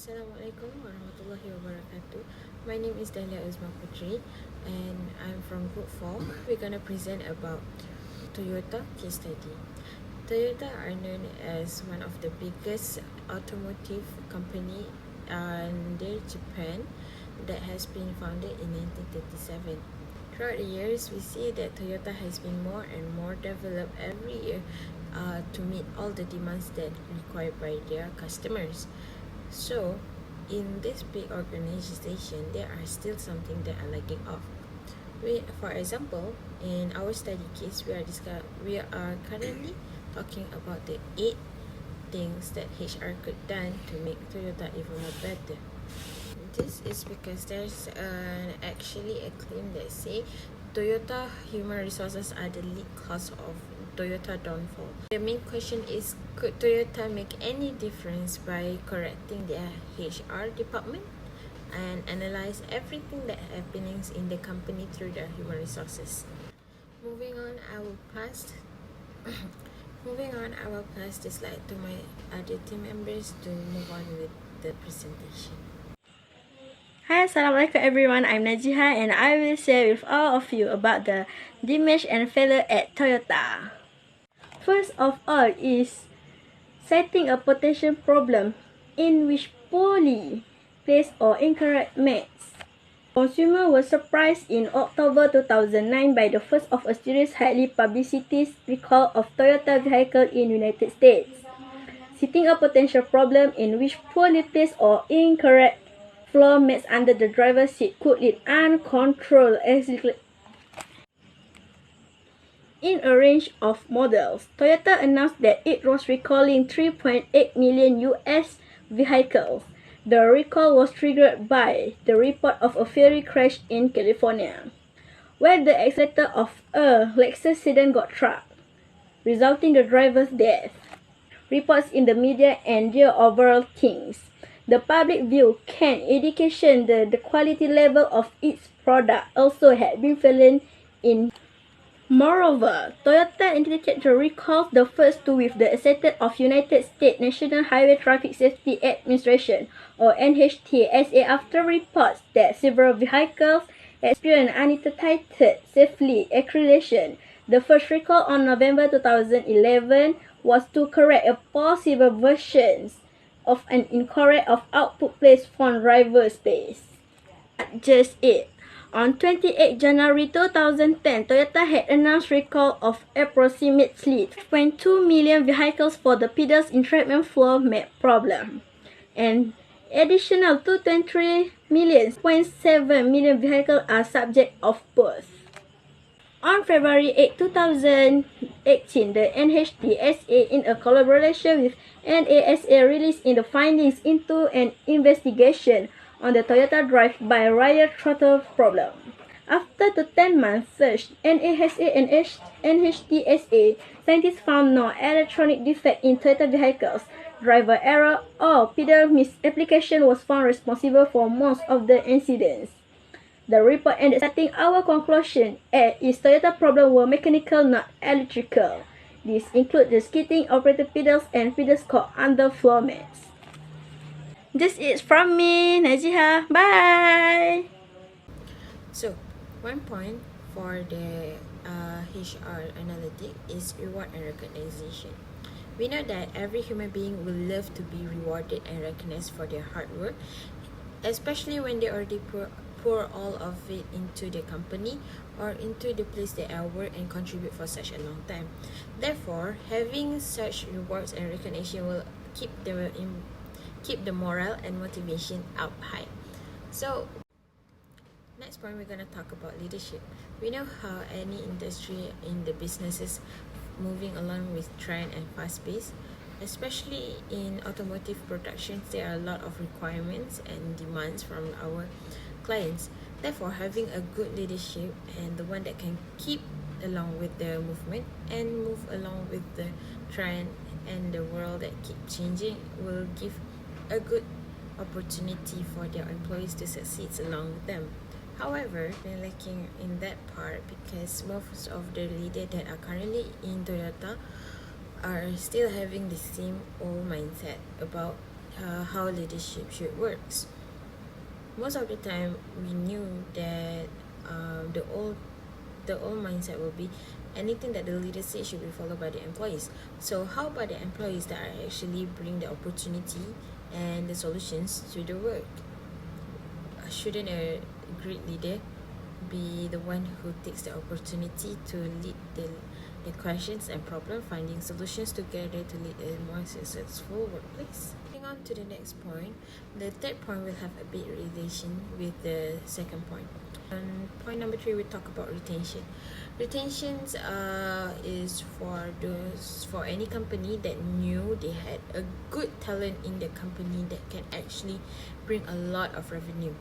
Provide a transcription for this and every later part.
Assalamualaikum warahmatullahi wabarakatuh. My name is Dahlia Uzma Putri and I'm from Group 4. We're going to present about Toyota case study. Toyota are known as one of the biggest automotive company under Japan that has been founded in 1937. Throughout the years, we see that Toyota has been more and more developed every year to meet all the demands that required by their customers. So, in this big organization, there are still something that are lacking of. For example, in our study case, we are currently talking about the 8 things that HR could done to make Toyota even more better. This is because there's actually a claim that say Toyota human resources are the lead cause of Toyota downfall. The main question is, could Toyota make any difference by correcting their HR department and analyze everything that happenings in the company through their human resources? Moving on, I will pass the slide to my other team members to move on with the presentation. Hi, Assalamualaikum everyone. I'm Najiha and I will share with all of you about the damage and failure at Toyota. First of all is citing a potential problem in which poorly placed or incorrect maps. Consumers were surprised in October 2009 by the first of a series highly publicized recall of Toyota vehicle in United States, citing a potential problem in which poorly placed or incorrect floor mats under the driver's seat could lead uncontrolled execution. In a range of models, Toyota announced that it was recalling 3.8 million US vehicles. The recall was triggered by the report of a ferry crash in California, where the accelerator of a Lexus sedan got trapped, resulting in the driver's death. Reports in the media and their overall things. The public view can indication the quality level of its product also had been fallen in. Moreover, Toyota indicated the recalls the first two with the assistance of United States National Highway Traffic Safety Administration or NHTSA after reports that several vehicles experienced uninterrupted safety accreditation. The first recall on November 2011 was to correct a possible version of an incorrect of output place from driver space. Just it. On 28 January 2010, Toyota had announced recall of approximately 2.2 million vehicles for the pedals entrapment floor map problem, and additional 2.3 million, 0.7 million vehicles are subject of both. On February 8, 2018, the NHTSA, in a collaboration with NASA, released the findings into an investigation on the Toyota drive-by-wire throttle problem. After the 10-month search, NASA and NHTSA scientists found no electronic defect in Toyota vehicles. Driver error or pedal misapplication was found responsible for most of the incidents. The report ended citing our conclusion is Toyota problem were mechanical, not electrical. These include the skidding operated pedals and pedals caught under floor mats. This is from me, Najiha. Bye! So, one point for the HR analytic is reward and recognition. We know that every human being will love to be rewarded and recognized for their hard work, especially when they already pour all of it into the company or into the place they are work and contribute for such a long time. Therefore, having such rewards and recognition will keep the morale and motivation up high. So, next point, we're going to talk about leadership. We know how any industry in the businesses moving along with trend and fast pace. Especially in automotive production, there are a lot of requirements and demands from our clients. Therefore, having a good leadership and the one that can keep along with the movement and move along with the trend and the world that keep changing will give a good opportunity for their employees to succeed along with them. However, they're lacking in that part because most of the leaders that are currently in Toyota are still having the same old mindset about how leadership should works. Most of the time, we knew that the old mindset will be anything that the leader says should be followed by the employees. So how about the employees that are actually bring the opportunity and the solutions to the work? Shouldn't a great leader be the one who takes the opportunity to lead the questions and problem finding solutions together to lead a more successful workplace? Moving on to the next point, the third point will have a big relation with the second point. Point number 3, we talk about retention. Retentions is for any company that knew they had a good talent in the company that can actually bring a lot of revenue.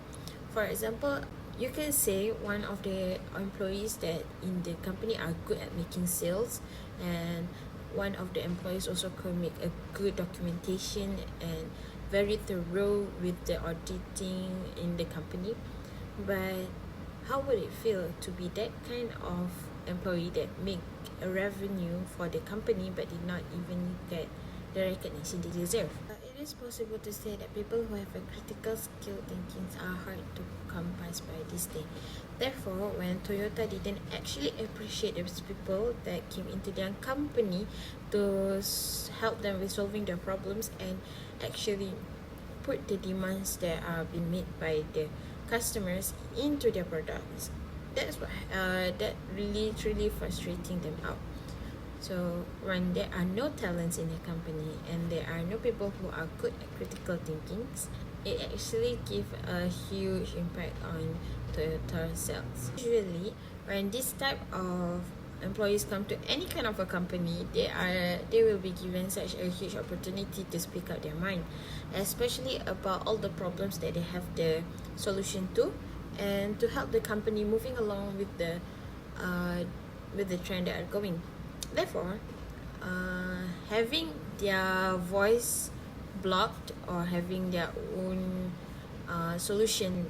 For example, you can say one of the employees that in the company are good at making sales, and one of the employees also can make a good documentation and very thorough with the auditing in the company. But how would it feel to be that kind of employee that make a revenue for the company but did not even get the recognition they deserve? It is possible to say that people who have a critical skill thinking are hard to come past by this day. Therefore, when Toyota didn't actually appreciate those people that came into their company to help them with solving their problems and actually put the demands that are being made by the customers into their products, that's what that really truly frustrating them out. So when there are no talents in the company and there are no people who are good at critical thinking, it actually gives a huge impact on Toyota sales. Usually, when this type of employees come to any kind of a company, they will be given such a huge opportunity to speak out their mind, especially about all the problems that they have the solution to, and to help the company moving along with the trend that are going. Therefore, having their voice blocked or having their own solution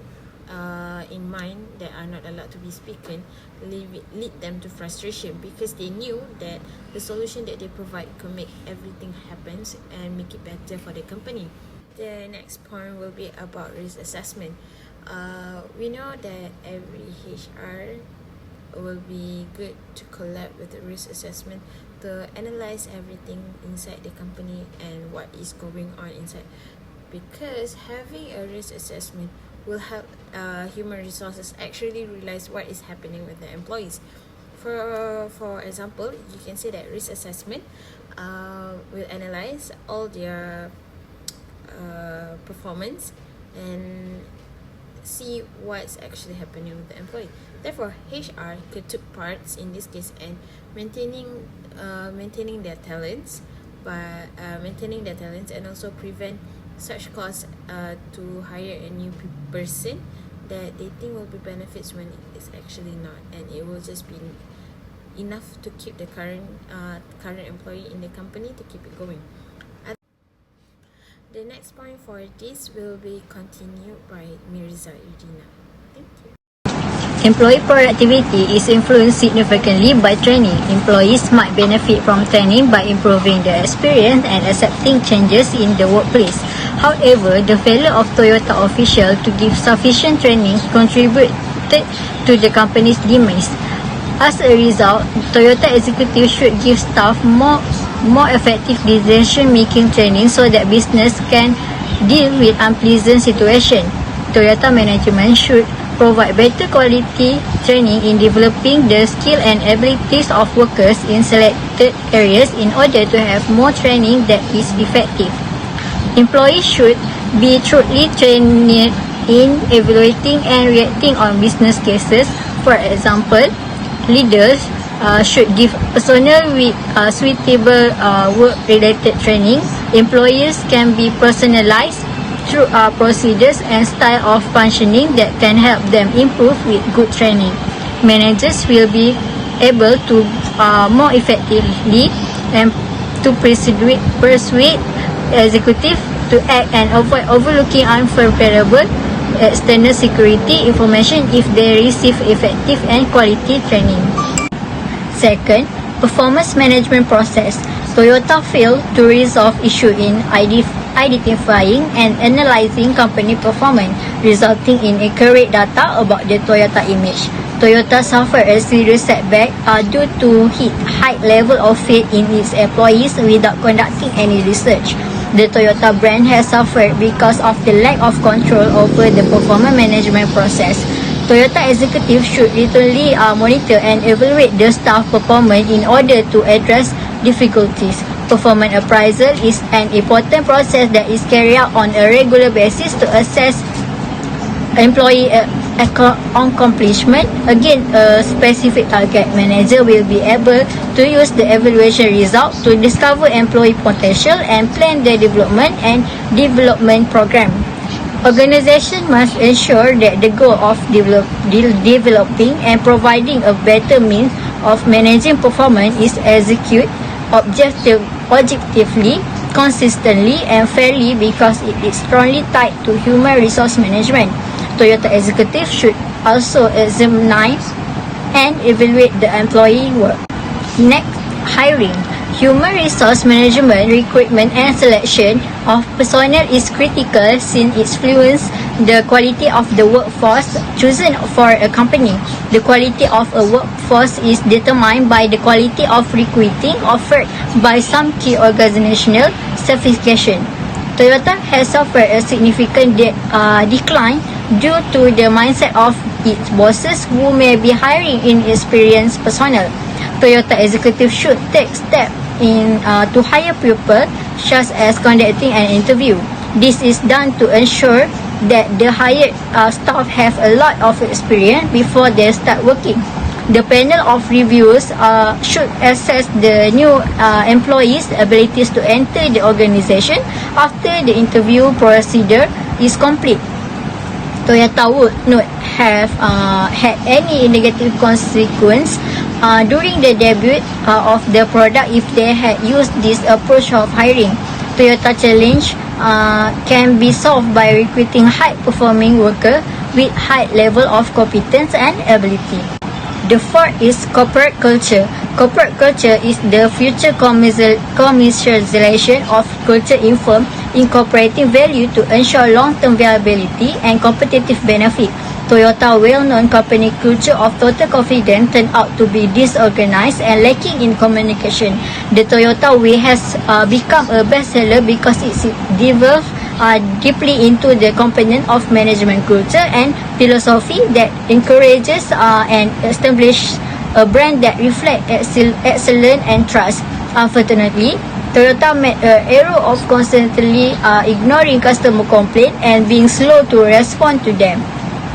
in mind that are not allowed to be spoken lead them to frustration, because they knew that the solution that they provide could make everything happen and make it better for the company. The next point will be about risk assessment. We know that every HR will be good to collab with the risk assessment to analyze everything inside the company and what is going on inside, because having a risk assessment will help human resources actually realize what is happening with the employees. For example, you can say that risk assessment will analyze all their performance and see what's actually happening with the employee. Therefore, HR could take parts in this case and maintaining their talents, and also prevent such costs to hire a new person that they think will be benefits when it's actually not, and it will just be enough to keep the current employee in the company to keep it going. The next point for this will be continued by Mirza Udina. Thank you. Employee productivity is influenced significantly by training. Employees might benefit from training by improving their experience and accepting changes in the workplace. However, the failure of Toyota officials to give sufficient training contributed to the company's demise. As a result, Toyota executives should give staff more effective decision-making training so that business can deal with unpleasant situations. Toyota management should provide better quality training in developing the skill and abilities of workers in selected areas in order to have more training that is effective. Employees should be thoroughly trained in evaluating and reacting on business cases. For example, leaders should give personnel with suitable work-related training. Employees can be personalized through procedures and style of functioning that can help them improve with good training. Managers will be able to more effectively and to persuade executives to act and avoid overlooking unfavorable external security information if they receive effective and quality training. Second, performance management process. Toyota failed to resolve issue in identifying and analyzing company performance, resulting in accurate data about the Toyota image. Toyota suffered a serious setback due to its high level of faith in its employees without conducting any research. The Toyota brand has suffered because of the lack of control over the performance management process. Toyota executives should regularly monitor and evaluate the staff performance in order to address difficulties. Performance appraisal is an important process that is carried out on a regular basis to assess employee accomplishment. Again, a specific target manager will be able to use the evaluation result to discover employee potential and plan the development and program. Organization must ensure that the goal of developing and providing a better means of managing performance is executed objectively, consistently, and fairly because it is strongly tied to human resource management. Toyota executives should also examine and evaluate the employee work. Next, hiring. Human resource management, recruitment and selection of personnel is critical since it influences the quality of the workforce chosen for a company. The quality of a workforce is determined by the quality of recruiting offered by some key organizational certification. Toyota has suffered a significant decline due to the mindset of its bosses who may be hiring inexperienced personnel. Toyota executives should take steps to hire people, such as conducting an interview. This is done to ensure that the hired staff have a lot of experience before they start working. The panel of reviewers should assess the new employees' abilities to enter the organization after the interview procedure is complete. Toyota would not have had any negative consequence during the debut of the product if they had used this approach of hiring. Toyota challenge can be solved by recruiting high-performing workers with high level of competence and ability. The fourth is corporate culture. Corporate culture is the future commercialization of culture in firm, incorporating value to ensure long-term viability and competitive benefit. Toyota well-known company culture of total confidence turned out to be disorganized and lacking in communication. The Toyota Way has become a bestseller because it delves deeply into the component of management culture and philosophy that encourages and establishes a brand that reflects excellence and trust. Unfortunately, Toyota made an error of constantly ignoring customer complaints and being slow to respond to them.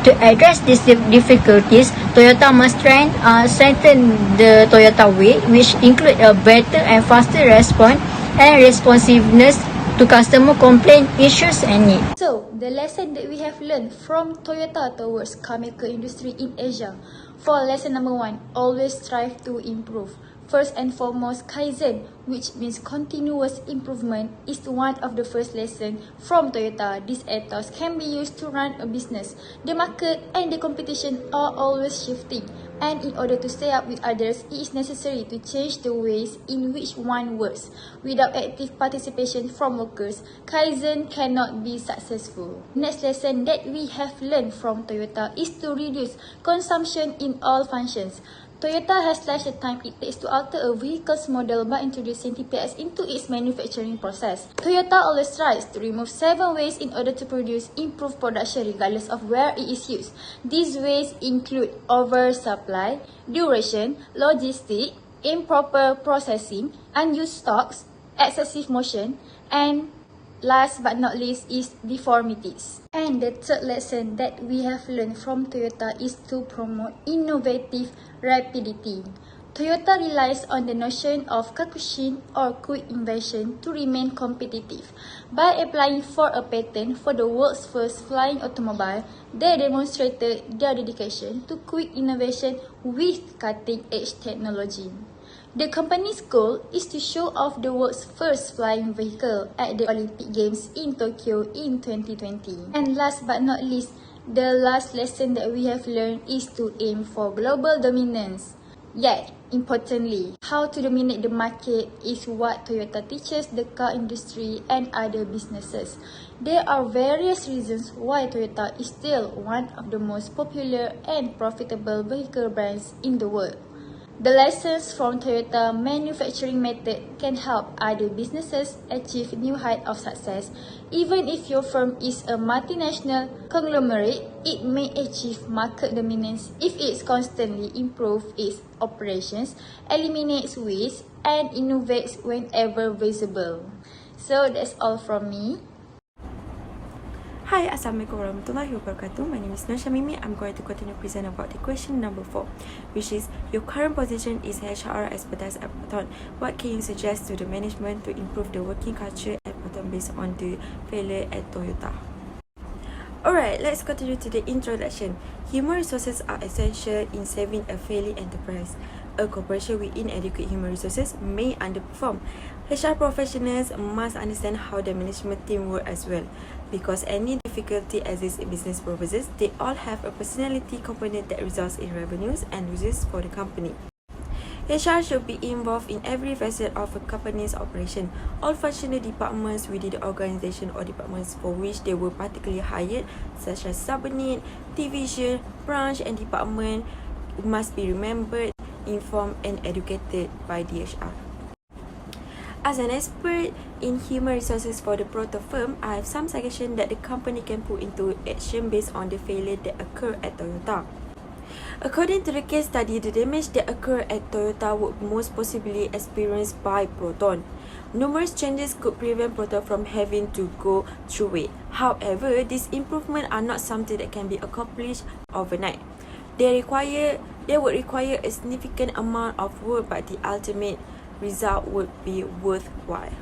To address these difficulties, Toyota must strengthen the Toyota Way, which include a better and faster response and responsiveness to customer complaint issues and needs. So, the lesson that we have learned from Toyota towards car maker industry in Asia. For lesson number 1, always strive to improve. First and foremost, Kaizen, which means continuous improvement, is one of the first lessons from Toyota. This ethos can be used to run a business. The market and the competition are always shifting, and in order to stay up with others, it is necessary to change the ways in which one works. Without active participation from workers, Kaizen cannot be successful. Next lesson that we have learned from Toyota is to reduce consumption in all functions. Toyota has slashed the time it takes to alter a vehicle's model by introducing TPS into its manufacturing process. Toyota always tries to remove 7 waste in order to produce improved production regardless of where it is used. These waste include oversupply, duration, logistics, improper processing, unused stocks, excessive motion, and last but not least is deformities. And the third lesson that we have learned from Toyota is to promote innovative rapidity. Toyota relies on the notion of kakushin or quick invention to remain competitive. By applying for a patent for the world's first flying automobile, they demonstrated their dedication to quick innovation with cutting-edge technology. The company's goal is to show off the world's first flying vehicle at the Olympic Games in Tokyo in 2020. And last but not least, the last lesson that we have learned is to aim for global dominance. Yet, importantly, how to dominate the market is what Toyota teaches the car industry and other businesses. There are various reasons why Toyota is still one of the most popular and profitable vehicle brands in the world. The lessons from Toyota manufacturing method can help other businesses achieve new height of success. Even if your firm is a multinational conglomerate, it may achieve market dominance if it constantly improves its operations, eliminates waste, and innovates whenever visible. So that's all from me. Hi, Assalamualaikum warahmatullahi wabarakatuh. My name is Nur Shamimi. I'm going to continue present about the question number 4, which is your current position is HR expertise at Proton. What can you suggest to the management to improve the working culture at Proton based on the failure at Toyota? Alright, let's continue to the introduction. Human resources are essential in saving a failing enterprise. A corporation with inadequate human resources may underperform. HR professionals must understand how the management team works as well. Because any difficulty exists in business purposes, they all have a personality component that results in revenues and results for the company. HR should be involved in every facet of a company's operation. All functional departments within the organization or departments for which they were particularly hired, such as subunit, division, branch and department, must be remembered, informed and educated by the HR. As an expert in human resources for the Proto firm, I have some suggestions that the company can put into action based on the failure that occurred at Toyota. According to the case study, the damage that occurred at Toyota would most possibly experienced by Proton. Numerous changes could prevent Proton from having to go through it. However, these improvements are not something that can be accomplished overnight. They would require a significant amount of work, but the ultimate result would be worthwhile.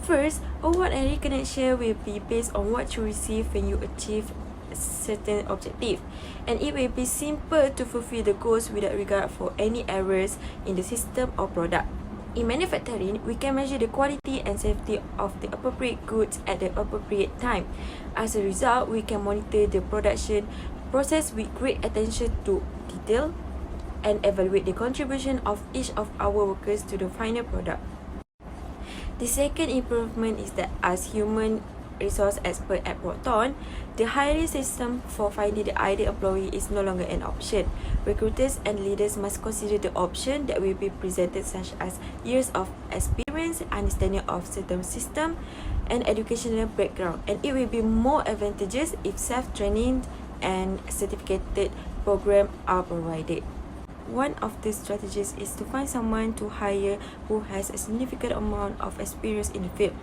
First, award and recognition will be based on what you receive when you achieve a certain objective, and it will be simple to fulfill the goals without regard for any errors in the system or product. In manufacturing, we can measure the quality and safety of the appropriate goods at the appropriate time. As a result, we can monitor the production process with great attention to detail and evaluate the contribution of each of our workers to the final product. The second improvement is that as human resource expert at Proton, the hiring system for finding the ideal employee is no longer an option. Recruiters and leaders must consider the option that will be presented, such as years of experience, understanding of certain system, and educational background, and it will be more advantageous if self-training and certificated programs are provided. One of the strategies is to find someone to hire who has a significant amount of experience in the field.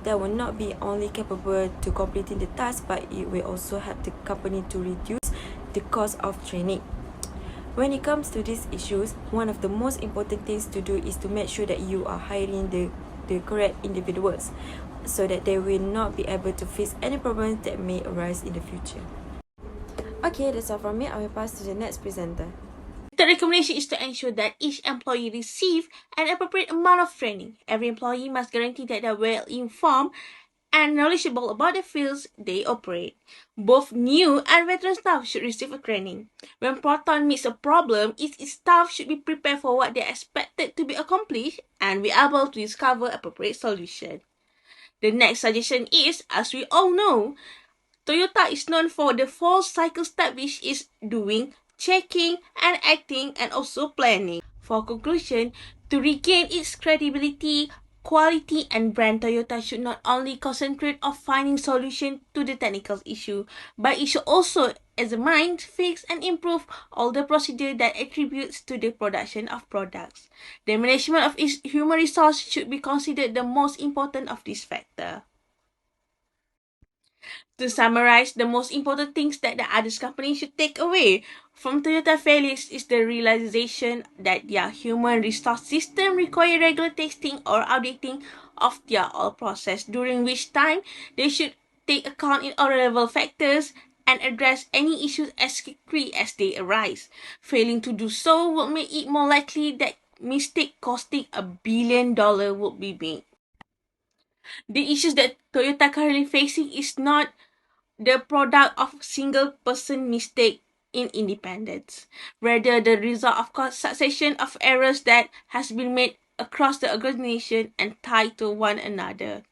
That will not be only capable to completing the task, but it will also help the company to reduce the cost of training. When it comes to these issues, one of the most important things to do is to make sure that you are hiring the correct individuals, so that they will not be able to face any problems that may arise in the future. Okay, that's all from me. I will pass to the next presenter. The recommendation is to ensure that each employee receives an appropriate amount of training. Every employee must guarantee that they are well informed and knowledgeable about the fields they operate. Both new and veteran staff should receive a training. When Proton meets a problem, its staff should be prepared for what they are expected to be accomplished and be able to discover appropriate solution. The next suggestion is, as we all know, Toyota is known for the full cycle step, which is doing, checking and acting, and also planning. For conclusion, to regain its credibility, quality and brand, Toyota should not only concentrate on finding solutions to the technical issue, but it should also examine, fix and improve all the procedure that attributes to the production of products. The management of its human resource should be considered the most important of this factor. To summarize, the most important things that the others company should take away from Toyota failures is the realization that their human resource system require regular testing or auditing of their all process, during which time they should take account in all relevant factors and address any issues as quickly as they arise. Failing to do so will make it more likely that mistake costing $1 billion will be made. The issues that Toyota currently facing is not the product of single person mistake. in independence, rather the result of succession of errors that has been made across the organization and tied to one another.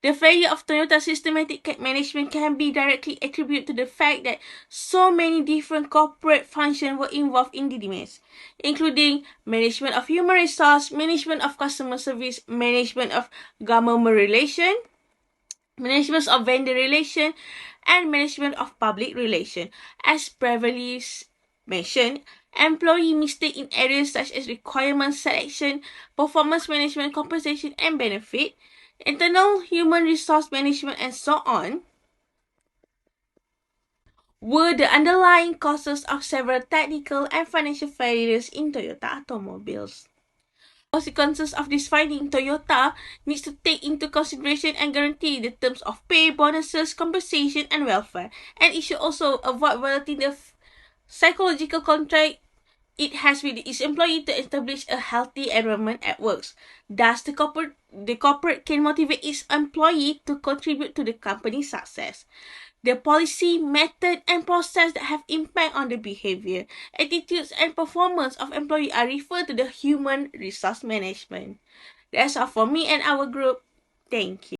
The failure of Toyota's systematic management can be directly attributed to the fact that so many different corporate functions were involved in the demise, including management of human resource, management of customer service, management of government relation, management of vendor relation, and management of public relation. As previously mentioned, employee mistake in areas such as requirement selection, performance management, compensation and benefit, internal human resource management, and so on, were the underlying causes of several technical and financial failures in Toyota automobiles. Consequences of this finding, Toyota needs to take into consideration and guarantee the terms of pay, bonuses, compensation, and welfare. And it should also avoid violating the psychological contract it has with its employee to establish a healthy environment at work. Thus, the corporate can motivate its employee to contribute to the company's success. The policy, method, and process that have impact on the behavior, attitudes, and performance of employee are referred to the human resource management. That's all for me and our group. Thank you.